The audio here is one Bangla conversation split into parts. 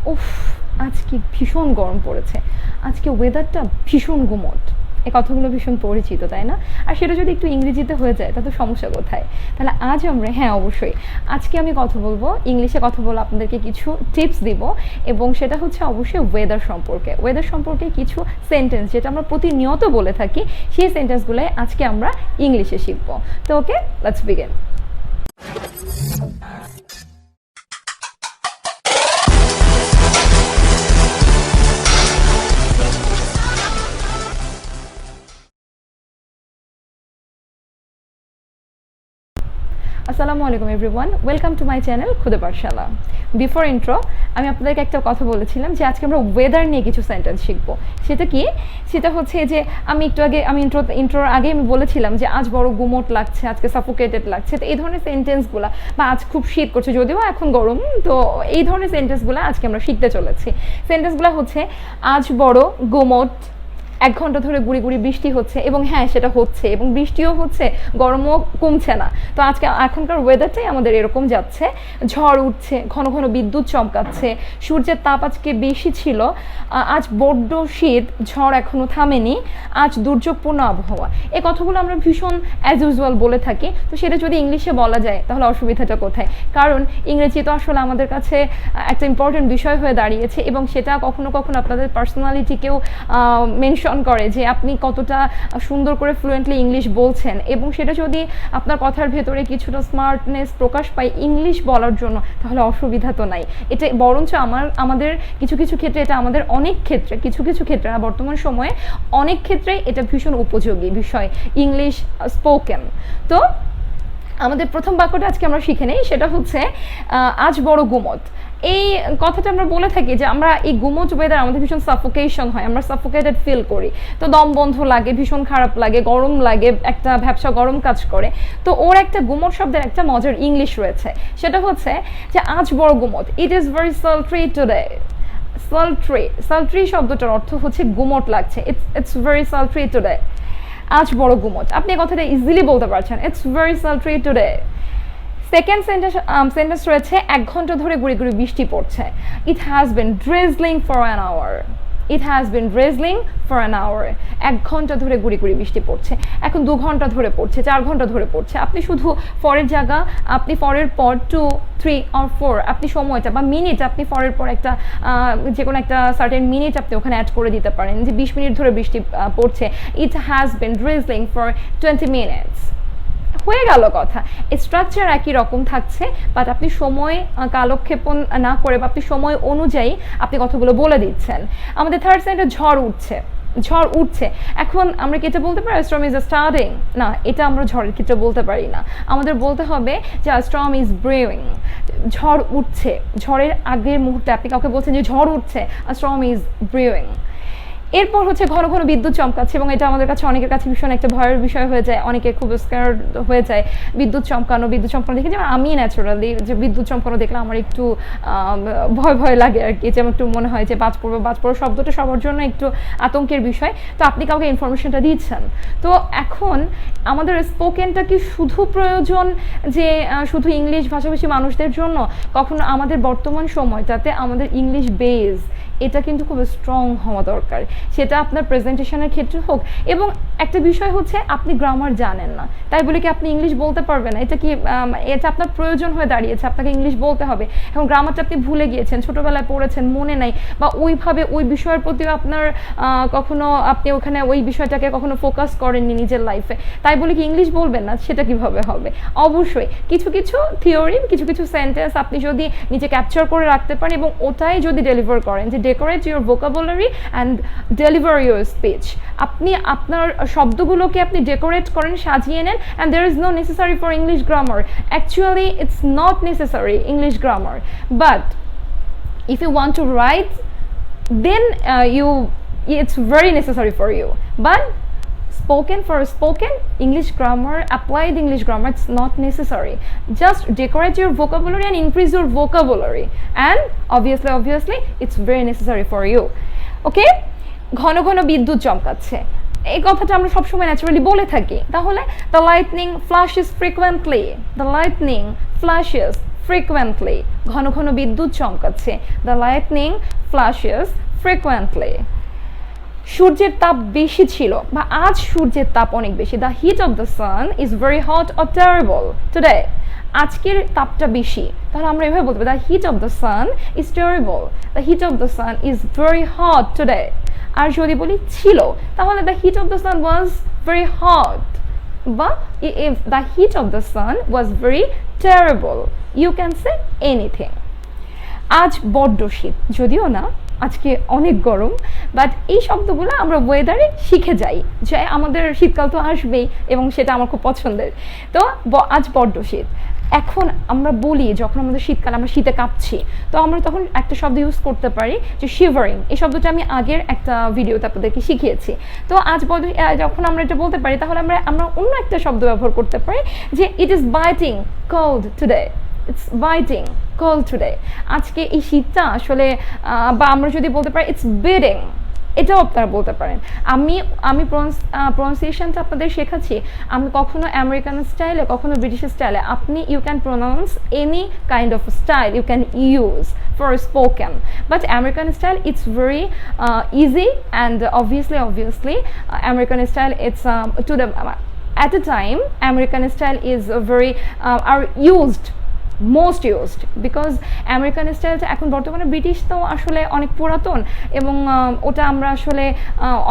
উফ, আজকে ভীষণ গরম পড়েছে, আজকে ওয়েদারটা ভীষণ গুমট। এই কথাগুলো ভীষণ পরিচিত, তাই না? আর সেটা যদি একটু ইংরেজিতে হয়ে যায় তাতে সমস্যা কোথায়? তাহলে আজ আমরা, হ্যাঁ অবশ্যই, আজকে আমি কথা বলবো ইংলিশে, কথা বলবো, আপনাদেরকে কিছু টিপস দিব, এবং সেটা হচ্ছে অবশ্যই ওয়েদার সম্পর্কে কিছু সেন্টেন্স যেটা আমরা প্রতিনিয়ত বলে থাকি, সেই সেন্টেন্সগুলোই আজকে আমরা ইংলিশে শিখবো। তো ওকে, লেটস বিগিন। আসসালামু আলাইকুম everyone, welcome to my channel খুদে পাঠশালা। বিফোর ইন্ট্রো আমি আপনাদেরকে একটা কথা বলেছিলাম যে আজকে আমরা ওয়েদার নিয়ে কিছু সেন্টেন্স শিখবো। সেটা কি? সেটা হচ্ছে যে আমি একটু আগে, আমি ইন্ট্রোর আগে আমি বলেছিলাম যে আজ বড় গুমোট লাগছে, আজকে সাফোকেটেড লাগছে। তো এই ধরনের সেন্টেন্সগুলো, বা আজ খুব শীত করছে যদিও এখন গরম, তো এই ধরনের সেন্টেন্সগুলো আজকে আমরা শিখতে চলেছি। সেন্টেন্সগুলো হচ্ছে আজ বড় গুমোট, 1 ঘন্টা ধরে গুড়ি গুড়ি বৃষ্টি হচ্ছে, এবং হ্যাঁ সেটা হচ্ছে, এবং বৃষ্টিও হচ্ছে, গরমও কমছে না। তো আজকে এখনকার ওয়েদারটাই আমাদের এরকম যাচ্ছে। ঝড় উঠছে, ঘন ঘন বিদ্যুৎ চমকাচ্ছে, সূর্যের তাপ আজকে বেশি ছিল, আজ বড্ড শীত, ঝড় এখনও থামেনি, আজ দুর্যোগপূর্ণ আবহাওয়া। এই কথাগুলো আমরা ভীষণ অ্যাজ ইউজুয়াল বলে থাকি। তো সেটা যদি ইংলিশে বলা যায় তাহলে অসুবিধাটা কোথায়? কারণ ইংরেজি তো আসলে আমাদের কাছে একটা ইম্পর্টেন্ট বিষয় হয়ে দাঁড়িয়েছে, এবং সেটা কখনো কখনো আপনাদের পার্সোনালিটিকেও মেনশন করে যে আপনি কতটা সুন্দর করে ফ্লুয়েন্টলি ইংলিশ বলছেন, এবং সেটা যদি আপনার কথার ভেতরে কিছুটা স্মার্টনেস প্রকাশ পায় ইংলিশ বলার জন্য, তাহলে অসুবিধা তো নাই। এটা বরঞ্চ আমাদের কিছু কিছু ক্ষেত্রে, এটা আমাদের অনেক ক্ষেত্রে, কিছু কিছু ক্ষেত্রে বর্তমান সময়ে অনেক ক্ষেত্রেই এটা ভীষণ উপযোগী বিষয়, ইংলিশ স্পোকেন। তো আমাদের প্রথম বাক্যটা আজকে আমরা শিখে নেই, সেটা হচ্ছে আজ বড় গুমট। এই কথাটা আমরা বলে থাকি যে আমরা এই গুমোট ওয়েদার আমাদের ভীষণ সাফোকেশন হয়, আমরা সাফোকেটেড ফিল করি, তো দম বন্ধ লাগে, ভীষণ খারাপ লাগে, গরম লাগে, একটা ভ্যাপসা গরম কাজ করে। তো ওর একটা গুমোট শব্দের একটা মজার ইংলিশ রয়েছে, সেটা হচ্ছে যে আজ বড় গুমোট, it is very sultry today. সালট্রি শব্দটার অর্থ হচ্ছে গুমোট লাগছে, ইটস ভেরি সালট্রি টুডে। আজ বড় গুমোট, আপনি এই কথাটা ইজিলি বলতে পারছেন, it's very sultry today. Second sentence রয়েছে 1 ঘন্টা ধরে গুড়ি গুড়ি বৃষ্টি পড়ছে, it has been drizzling for an hour. It has been drizzling for an hour, 1 ঘন্টা ধরে গুড়ি গুড়ি বৃষ্টি পড়ছে। এখন 2 ঘন্টা ধরে পড়ছে, 4 ঘন্টা ধরে পড়ছে। আপনি শুধু ফরের জায়গা, আপনি ফরের পর 2, 3 or 4 আপনি সময়টা বা মিনিট, আপনি ফরের পর একটা যে কোনো একটা সার্টেন মিনিট আপনি ওখানে অ্যাড করে দিতে পারেন, যে 20 মিনিট ধরে বৃষ্টি পড়ছে, it has been drizzling for 20 minutes। হয়ে গেল কথা। স্ট্রাকচার একই রকম থাকছে, বাট আপনি সময় কালক্ষেপণ না করে, বা আপনি সময় অনুযায়ী আপনি কথাগুলো বলে দিচ্ছেন। আমাদের থার্ড সেন্টেন্স ঝড় উঠছে। এখন আমরা কি এটা বলতে পারি স্টর্ম ইজ স্টার্টিং? না, এটা আমরা ঝড়ের ক্ষেত্রে বলতে পারি না। আমাদের বলতে হবে যে স্টর্ম ইজ ব্রিউইং, ঝড় উঠছে। ঝড়ের আগের মুহূর্তে আপনি কাউকে বলছেন যে ঝড় উঠছে, স্টর্ম ইজ ব্রিউইং। এরপর হচ্ছে ঘন ঘন বিদ্যুৎ চমকাচ্ছে, এবং এটা আমাদের কাছে, অনেকের কাছে ভীষণ একটা ভয়ের বিষয় হয়ে যায়, অনেকে খুব স্ক্যার্ড হয়ে যায় বিদ্যুৎ চমকানো দেখে। যেমন আমি ন্যাচারালি যে বিদ্যুৎ চমকানো দেখলে আমার একটু ভয় ভয় লাগে আর কি, যেমন একটু মনে হয় যে বাজ পড়বে শব্দটা সবার জন্য একটু আতঙ্কের বিষয়। তো আপনি কাউকে ইনফরমেশনটা দিচ্ছেন। তো এখন আমাদের স্পোকেনটা কি শুধু প্রয়োজন যে শুধু ইংলিশ ভাষাভাষী মানুষদের জন্য? কখনো আমাদের বর্তমান সময়টাতে আমাদের ইংলিশ বেস এটা কিন্তু খুব স্ট্রং হওয়া দরকার, সেটা আপনার প্রেজেন্টেশনের ক্ষেত্রে হোক। এবং একটা বিষয় হচ্ছে আপনি গ্রামার জানেন না, তাই বলে কি আপনি ইংলিশ বলতে পারবেন না? এটা আপনার প্রয়োজন হয়ে দাঁড়িয়েছে, আপনাকে ইংলিশ বলতে হবে। এখন গ্রামারটা আপনি ভুলে গিয়েছেন, ছোটোবেলায় পড়েছেন, মনে নাই, বা ওইভাবে ওই বিষয়ের প্রতিও আপনার কখনো আপনি ওখানে ওই বিষয়টাকে কখনো ফোকাস করেননি নিজের লাইফে, তাই বলে কি ইংলিশ বলবেন না? সেটা কিভাবে হবে? অবশ্যই কিছু কিছু থিওরি, কিছু কিছু সেন্টেন্স আপনি যদি নিজে ক্যাপচার করে রাখতে পারেন, এবং ওটাই যদি ডেলিভার করেন, যে decorate your vocabulary and deliver your speech, আপনি আপনার শব্দগুলোকে আপনি ডেকোরেট করেন, সাজিয়ে নেন, and there is no necessary for English grammar. Actually it's not necessary English grammar, but if you want to write, then it's very necessary for you. But spoken English grammar, applied English grammar, it's not necessary. Just decorate your vocabulary and increase your vocabulary, and obviously it's very necessary for you. Okay, ঘন ঘন বিদ্যুৎ চমকাচ্ছে, এই কথাটা আমরা সবসময় ন্যাচারালি বলে থাকি। তাহলে the lightning flashes frequently, the lightning flashes frequently, ঘন ঘন বিদ্যুৎ চমকাচ্ছে, the lightning flashes frequently. সূর্যের তাপ বেশি ছিল বা আজ সূর্যের তাপ অনেক বেশি, the heat of the sun is very hot or terrible today. আজকের তাপটা বেশি, তাহলে আমরা এভাবে বলতে পারি the heat of the sun is terrible, the heat of the sun is very hot today. আর যদি বলি ছিল, তাহলে the heat of the sun was very hot, বা if the heat of the sun was very terrible, you can say anything. আজ বড্ড শীত, যদিও না আজকে অনেক গরম, বাট এই শব্দগুলো আমরা ওয়েদারে শিখে যাই যে আমাদের শীতকাল তো আসবেই এবং সেটা আমার খুব পছন্দের। তো আজ বড্ড শীত, এখন আমরা বলি যখন আমাদের শীতকাল আমরা শীতে কাঁপছি, তো আমরা তখন একটা শব্দ ইউজ করতে পারি যে শিভারিং। এই শব্দটা আমি আগের একটা ভিডিওতে আপনাদেরকে শিখিয়েছি। তো আজ যখন আমরা এটা বলতে পারি, তাহলে আমরা অন্য একটা শব্দ ব্যবহার করতে পারি যে it is biting cold today, it's biting cold today. আজকে এই শীতটা আসলে, বা আমরা যদি বলতে পারি ইটস বিটিং, এটাও আপনারা বলতে পারেন। আমি প্রনাউন্সিয়েশনটা আপনাদের শেখাচ্ছি, আমি কখনো আমেরিকান স্টাইলে কখনো ব্রিটিশ স্টাইলে, আপনি you can pronounce any kind of style you can use for spoken, but American style it's very easy and obviously American style it's to the at a time American style is very are used most used because American স্টাইলটা এখন বর্তমানে ব্রিটিশ তো আসলে অনেক পুরাতন এবং ওটা আমরা আসলে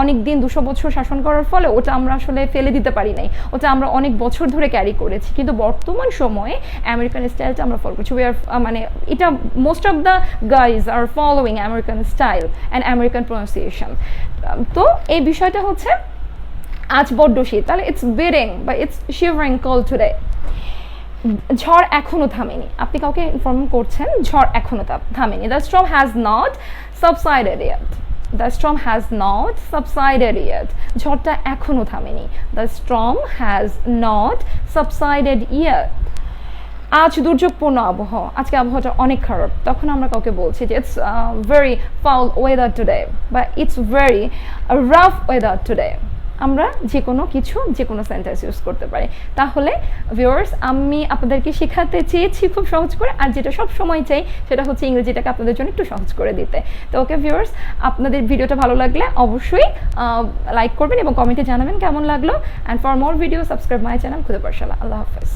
অনেক দিন 200 বছর শাসন করার ফলে ওটা আমরা আসলে ফেলে দিতে পারি নাই, ওটা আমরা অনেক বছর ধরে ক্যারি করেছি। কিন্তু বর্তমান সময়ে আমেরিকান স্টাইলটা আমরা ফলো করছি, মানে এটা most of the guys are following American style and American pronunciation. তো এই বিষয়টা হচ্ছে আজ বড্ড শীত, তাহলে ইটস বিটিং বা ইটস শিভারিং কোল্ড টুডে। ঝড় এখনো থামেনি, আপনি কাউকে ইনফর্ম করছেন ঝড় এখনো থামেনি, the storm has not subsided yet, the storm has not subsided yet, ঝড়টা এখনো থামেনি, the storm has not subsided yet. আজ দুর্যোগপূর্ণ আবহাওয়া, আজকে আবহাওয়াটা অনেক খারাপ, তখন আমরা কাউকে বলছি যে it's very foul weather today বা it's very rough weather today. আমরা যে কোনো সেন্টেন্স ইউজ করতে পারি। তাহলে ভিউয়ার্স, আমি আপনাদেরকে শেখাতে চেয়েছি খুব সহজ করে, আর যেটা সব সময় চাই সেটা হচ্ছে ইংরেজিটাকে আপনাদের জন্য একটু সহজ করে দিতে। তো ওকে ভিউয়ার্স, আপনাদের ভিডিওটা ভালো লাগলে অবশ্যই লাইক করবেন এবং কমেন্টে জানাবেন কেমন লাগলো। And for more video subscribe my channel খুদে পাঠশালা। আল্লাহ হাফেজ।